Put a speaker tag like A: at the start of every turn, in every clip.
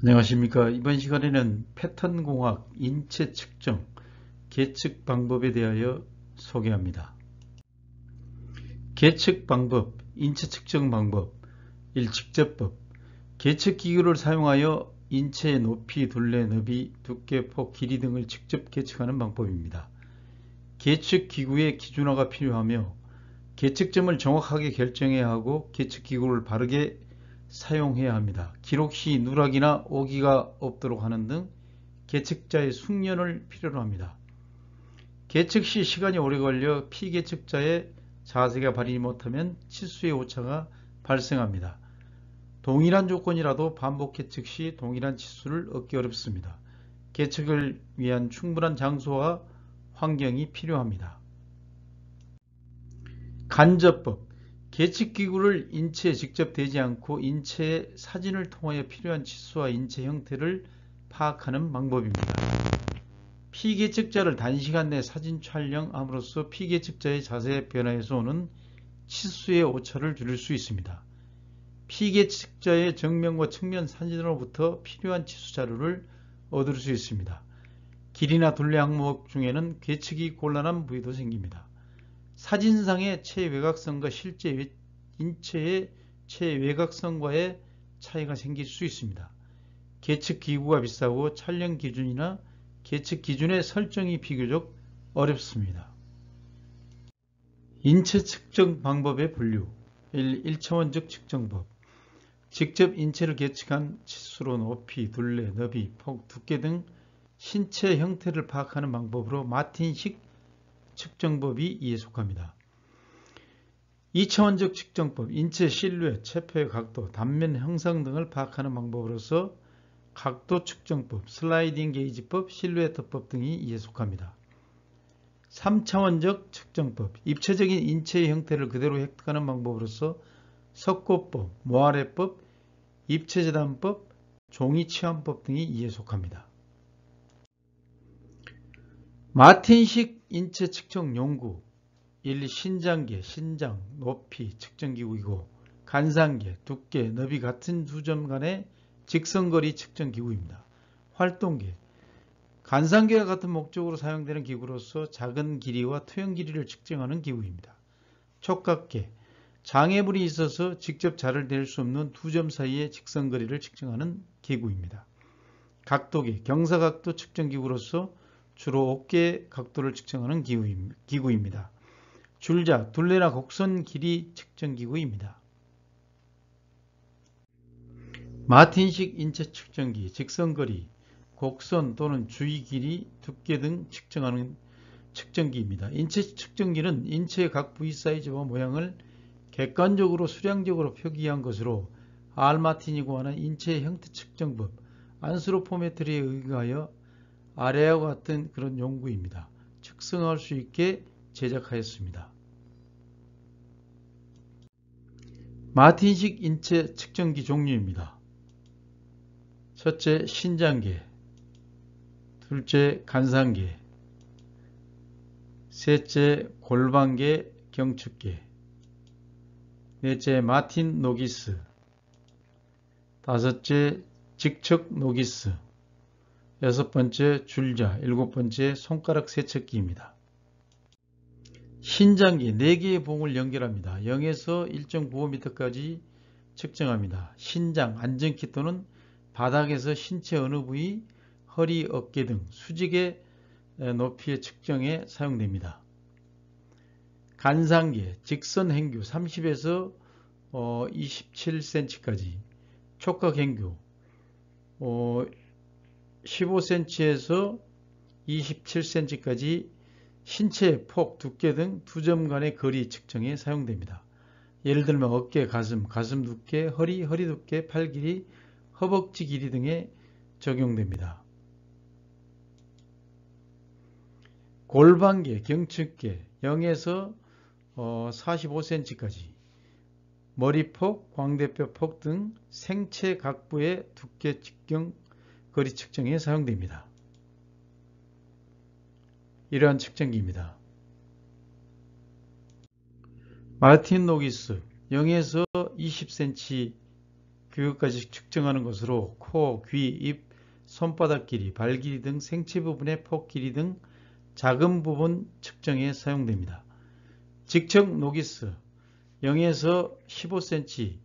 A: 안녕하십니까. 이번 시간에는 패턴공학, 인체 측정, 계측 방법에 대하여 소개합니다. 계측 방법, 인체 측정 방법, 1. 직접법. 계측 기구를 사용하여 인체의 높이, 둘레, 너비, 두께, 폭, 길이 등을 직접 계측하는 방법입니다. 계측 기구의 기준화가 필요하며 계측점을 정확하게 결정해야 하고 계측 기구를 바르게 사용해야 합니다. 기록 시 누락이나 오기가 없도록 하는 등 계측자의 숙련을 필요로 합니다. 계측 시 시간이 오래 걸려 피계측자의 자세가 바르지 못하면 치수의 오차가 발생합니다. 동일한 조건이라도 반복 계측 시 동일한 치수를 얻기 어렵습니다. 계측을 위한 충분한 장소와 환경이 필요합니다. 간접법. 계측기구를 인체에 직접 대지 않고 인체의 사진을 통하여 필요한 치수와 인체 형태를 파악하는 방법입니다. 피계측자를 단시간 내 사진 촬영함으로써 피계측자의 자세 변화에서 오는 치수의 오차를 줄일 수 있습니다. 피계측자의 정면과 측면 사진으로부터 필요한 치수 자료를 얻을 수 있습니다. 길이나 둘레 항목 중에는 계측이 곤란한 부위도 생깁니다. 사진상의 체외곽선과 실제 인체의 체외곽선과의 차이가 생길 수 있습니다. 계측 기구가 비싸고 촬영 기준이나 계측 기준의 설정이 비교적 어렵습니다. 인체 측정 방법의 분류. 1. 1차원적 측정법. 직접 인체를 계측한 치수로 높이, 둘레, 너비, 폭, 두께 등 신체 형태를 파악하는 방법으로 마틴식 측정법이 이에 속합니다. 2차원적 측정법, 인체 실루엣, 체표의 각도, 단면 형상 등을 파악하는 방법으로서 각도 측정법, 슬라이딩 게이지법, 실루엣법 등이 이에 속합니다. 3차원적 측정법, 입체적인 인체의 형태를 그대로 획득하는 방법으로서 석고법, 모아레법, 입체재단법, 종이치환법 등이 이에 속합니다. 마틴식 인체 측정 용구. 1. 신장계, 신장, 높이 측정기구이고 간상계, 두께, 너비 같은 두 점 간의 직선거리 측정기구입니다. 활동계. 간상계와 같은 목적으로 사용되는 기구로서 작은 길이와 투영 길이를 측정하는 기구입니다. 촉각계. 장애물이 있어서 직접 자를 댈 수 없는 두 점 사이의 직선거리를 측정하는 기구입니다. 각도계. 경사각도 측정기구로서 주로 어깨 각도를 측정하는 기구입니다. 줄자, 둘레나 곡선 길이 측정기구입니다. 마틴식 인체 측정기, 직선거리, 곡선 또는 주위 길이, 두께 등 측정하는 측정기입니다. 인체 측정기는 인체의 각 부위 사이즈와 모양을 객관적으로 수량적으로 표기한 것으로 알마틴이 구하는 인체의 형태 측정법, 안스로포메트리에 의하여 아래와 같은 그런 용구입니다. 측정할 수 있게 제작하였습니다. 마틴식 인체 측정기 종류입니다. 첫째, 신장계. 둘째, 간상계. 셋째, 골반계, 경축계. 넷째, 마틴 노기스. 다섯째, 직척 노기스. 여섯 번째, 줄자. 일곱 번째, 손가락 세척기입니다. 신장기 4개의 봉을 연결합니다. 0에서 1.95m까지 측정합니다. 신장, 안정키 또는 바닥에서 신체 어느 부위, 허리, 어깨 등 수직의 높이의 측정에 사용됩니다. 간상계, 직선 행규 30에서 27cm까지, 촉각 행규 15cm에서 27cm까지 신체의 폭, 두께 등 두 점 간의 거리 측정에 사용됩니다. 예를 들면 어깨, 가슴, 가슴 두께, 허리, 허리 두께, 팔 길이, 허벅지 길이 등에 적용됩니다. 골반계, 경측계 0에서 45cm까지, 머리폭, 광대뼈 폭 등 생체 각부의 두께 측정 거리 측정에 사용됩니다. 이러한 측정기입니다. 마틴 노기스 0에서 20cm 규격까지 측정하는 것으로 코, 귀, 입, 손바닥 길이, 발 길이 등 생체 부분의 폭 길이 등 작은 부분 측정에 사용됩니다. 직척 노기스 0에서 15cm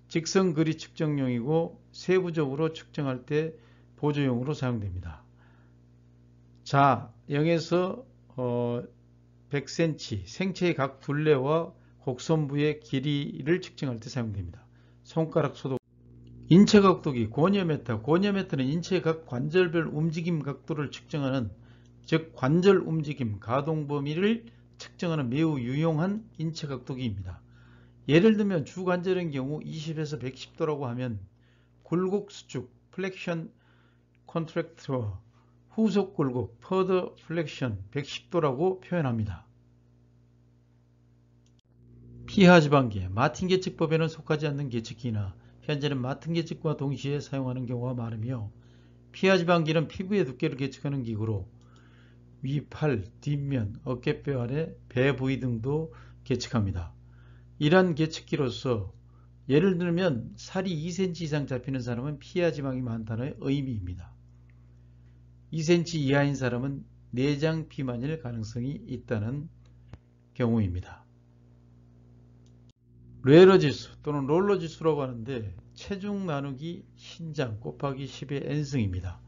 A: 직선 거리 측정용이고 세부적으로 측정할 때 보조용으로 사용됩니다. 자 0에서 100cm 생체의 각 둘레와 곡선부의 길이를 측정할 때 사용됩니다. 손가락 소독 인체 각도기 고니어미터 고니어미터는 인체의 각 관절별 움직임 각도를 측정하는 즉 관절 움직임 가동 범위를 측정하는 매우 유용한 인체 각도기입니다. 예를 들면 주관절의 경우 20에서 110도라고 하면 굴곡 수축 플렉션 컨트랙터 후속 굴곡 퍼더 플렉션 110도라고 표현합니다. 피하지방계 마틴 계측법에는 속하지 않는 계측기나 현재는 마틴 계측과 동시에 사용하는 경우가 많으며 피하지방기는 피부의 두께를 계측하는 기구로 위, 팔, 뒷면, 어깨뼈 아래, 배 부위 등도 계측합니다. 이러한 계측기로서 예를 들면 살이 2cm 이상 잡히는 사람은 피하지방이 많다는 의미입니다. 2cm 이하인 사람은 내장 비만일 가능성이 있다는 경우입니다. 뢰러지수 또는 롤러지수라고 하는데 체중 나누기 신장 곱하기 10의 n승입니다.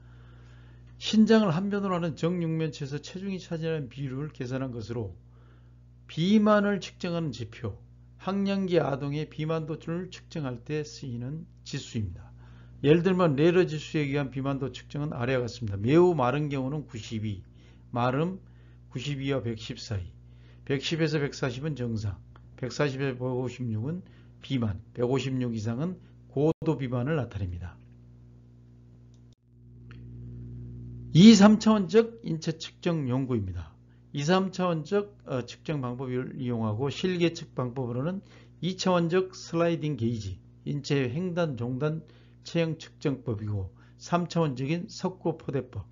A: 신장을 한 변으로 하는 정육면체에서 체중이 차지하는 비율을 계산한 것으로 비만을 측정하는 지표, 학령기 아동의 비만도를 측정할 때 쓰이는 지수입니다. 예를 들면 뢰러지수에 의한 비만도 측정은 아래와 같습니다. 매우 마른 경우는 92, 마름 92와 110 사이, 110에서 140은 정상, 140에서 156은 비만, 156 이상은 고도 비만을 나타냅니다. 2, 3차원적 인체 측정 연구입니다. 2, 3차원적 측정 방법을 이용하고 실계측 방법으로는 2차원적 슬라이딩 게이지, 인체의 횡단, 종단, 체형 측정법이고 3차원적인 석고포대법,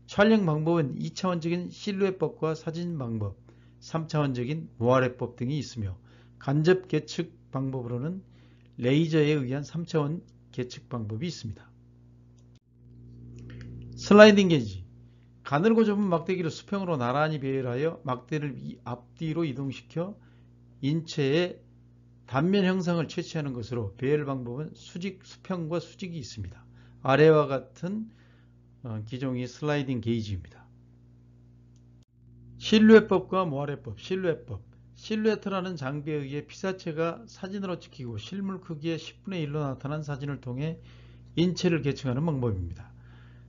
A: 촬영 방법은 2차원적인 실루엣법과 사진 방법, 3차원적인 모아레법 등이 있으며 간접 계측 방법으로는 레이저에 의한 3차원 계측 방법이 있습니다. 슬라이딩 게이지 가늘고 좁은 막대기를 수평으로 나란히 배열하여 막대를 앞뒤로 이동시켜 인체의 단면 형상을 채취하는 것으로 배열 방법은 수평과 수직이 있습니다. 아래와 같은 기종이 슬라이딩 게이지입니다. 실루엣법과 모아레법 실루엣라는 장비에 의해 피사체가 사진으로 찍히고 실물 크기의 10분의 1로 나타난 사진을 통해 인체를 계측하는 방법입니다.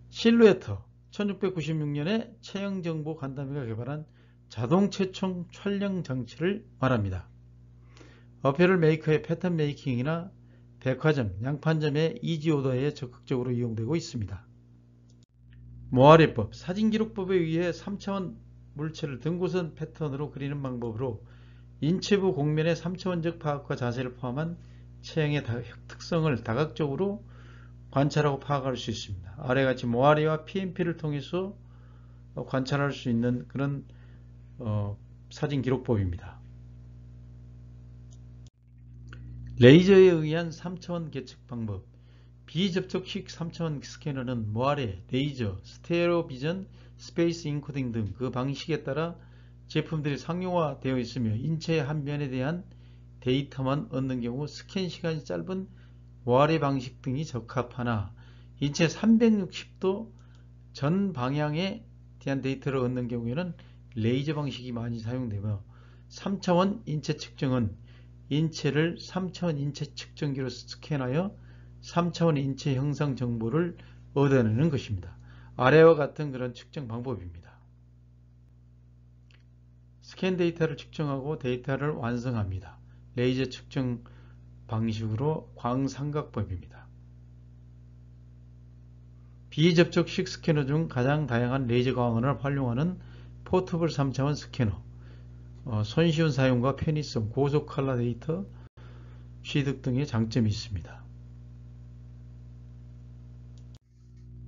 A: 실루엣터 1696년에 체형정보 간담회가 개발한 자동 체총 촬영 장치를 말합니다. 어페럴 메이커의 패턴 메이킹이나 백화점, 양판점의 이지 오더에 적극적으로 이용되고 있습니다. 모아레법 사진기록법에 의해 3차원 물체를 등고선 패턴으로 그리는 방법으로 인체부 곡면의 3차원적 파악과 자세를 포함한 체형의 특성을 다각적으로 관찰하고 파악할 수 있습니다. 아래같이 모아리와 PMP를 통해서 관찰할 수 있는 그런 사진 기록법입니다. 레이저에 의한 3차원 계측 방법 비접촉식 3차원 스캐너는 모아레, 레이저, 스테레오 비전, 스페이스 인코딩 등 그 방식에 따라 제품들이 상용화되어 있으며 인체의 한 면에 대한 데이터만 얻는 경우 스캔 시간이 짧은 모아레 방식 등이 적합하나 인체 360도 전 방향에 대한 데이터를 얻는 경우에는 레이저 방식이 많이 사용되며 3차원 인체 측정은 인체를 3차원 인체 측정기로 스캔하여 3차원 인체 형상 정보를 얻어내는 것입니다. 아래와 같은 그런 측정 방법입니다. 스캔 데이터를 측정하고 데이터를 완성합니다. 레이저 측정 방식으로 광삼각법입니다. 비접촉식 스캐너 중 가장 다양한 레이저 광원을 활용하는 포터블 3차원 스캐너, 손쉬운 사용과 편의성, 고속 컬러 데이터 취득 등의 장점이 있습니다.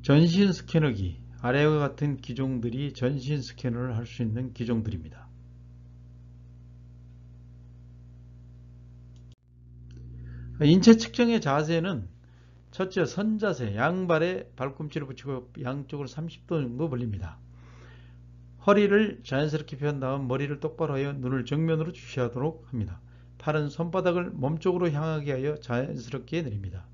A: 전신 스캐너기, 아래와 같은 기종들이 전신 스캐너를 할 수 있는 기종들입니다. 인체 측정의 자세는 첫째, 선자세, 양발에 발꿈치를 붙이고 양쪽으로 30도 정도 벌립니다. 허리를 자연스럽게 편 다음 머리를 똑바로 하여 눈을 정면으로 주시하도록 합니다. 팔은 손바닥을 몸쪽으로 향하게 하여 자연스럽게 내립니다.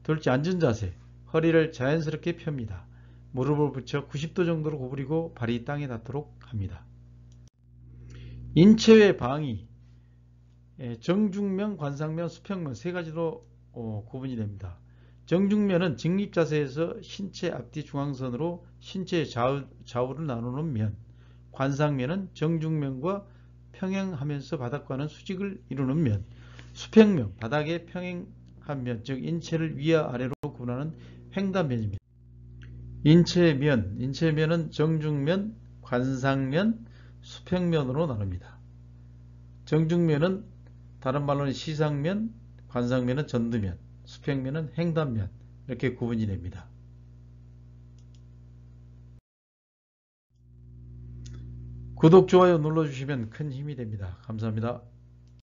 A: 둘째, 앉은 자세, 허리를 자연스럽게 펴니다. 무릎을 붙여 90도 정도로 구부리고 발이 땅에 닿도록 합니다. 인체외 방위, 정중면, 관상면, 수평면 세 가지로 구분이 됩니다. 정중면은 직립자세에서 신체 앞뒤 중앙선으로 신체의 좌우를 나누는 면, 관상면은 정중면과 평행하면서 바닥과는 수직을 이루는 면, 수평면, 바닥에 평행한 면, 즉 인체를 위와 아래로 구분하는 횡단면입니다. 인체면은 정중면, 관상면, 수평면으로 나눕니다. 정중면은 다른 말로는 시상면, 관상면은 전두면, 수평면은 횡단면, 이렇게 구분이 됩니다. 구독, 좋아요 눌러주시면 큰 힘이 됩니다. 감사합니다.